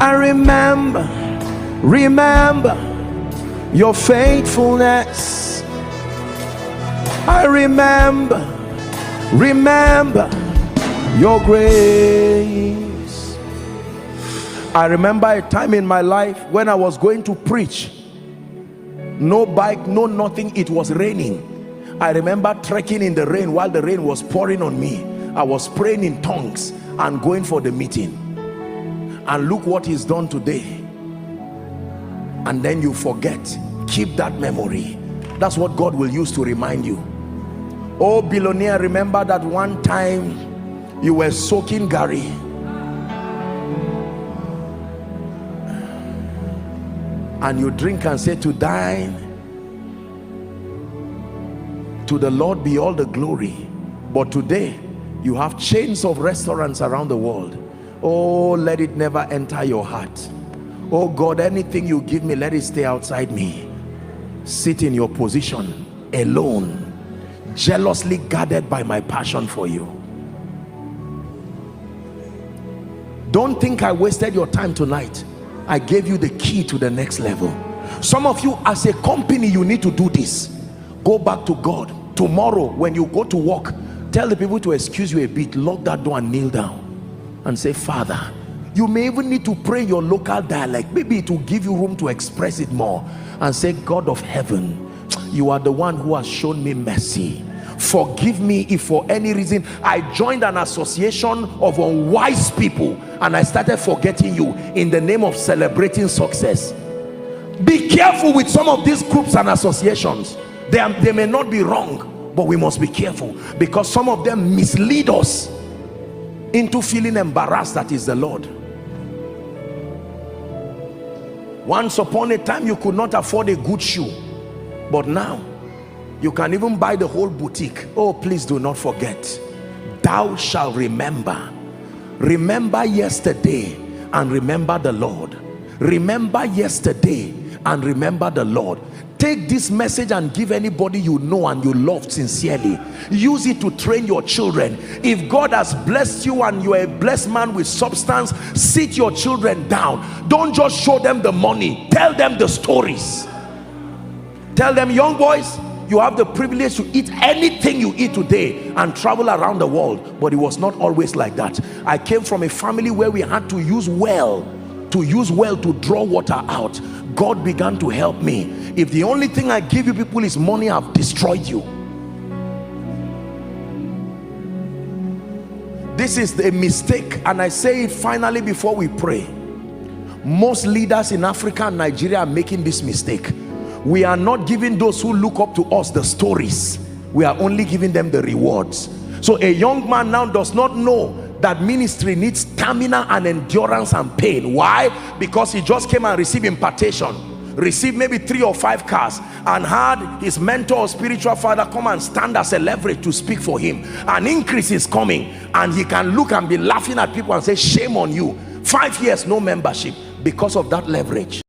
I remember your faithfulness. I remember your grace. I remember a time in my life when I was going to preach. No bike, no nothing. It was raining. I remember trekking in the rain while the rain was pouring on me. I was praying in tongues and going for the meeting. And look what he's done today. And then you forget. Keep that memory. That's what God will use to remind you. Oh, billionaire, remember that one time you were soaking gari. And you drink and say, to thine, to the Lord be all the glory. But today you have chains of restaurants around the world. Oh, let it never enter your heart. Oh God, anything you give me, let it stay outside me. Sit in your position alone, jealously guarded by my passion for you. Don't think I wasted your time tonight. I gave you the key to the next level. Some of you, as a company, you need to do this. Go back to God. Tomorrow when you go to work, tell the people to excuse you a bit, lock that door and kneel down and say, Father. You may even need to pray your local dialect. Maybe it will give you room to express it more and say, God of heaven, you are the one who has shown me mercy. Forgive me if for any reason I joined an association of unwise people and I started forgetting you in the name of celebrating success. Be careful with some of these groups and associations. They may not be wrong, but we must be careful, because some of them mislead us into feeling embarrassed that is the Lord. Once upon a time you could not afford a good shoe, but now you can even buy the whole boutique. Oh, please do not forget, thou shalt remember yesterday and remember the Lord. Remember yesterday and remember the Lord. Take this message and give anybody you know and you love sincerely. Use it to train your children. If God has blessed you and you are a blessed man with substance, sit your children down. Don't just show them the money. Tell them the stories. Tell them, young boys, you have the privilege to eat anything you eat today and travel around the world. But it was not always like that. I came from a family where we had to use well to draw water out. God began to help me. If the only thing I give you people is money, I've destroyed you. This is a mistake, and I say it finally before we pray. Most leaders in Africa and Nigeria are making this mistake. We are not giving those who look up to us the stories. We are only giving them the rewards. So a young man now does not know that ministry needs stamina and endurance and pain. Why? Because he just came and received impartation, received maybe 3 or 5 cars, and had his mentor or spiritual father come and stand as a leverage to speak for him. An increase is coming, and he can look and be laughing at people and say, shame on you. 5 years no membership because of that leverage.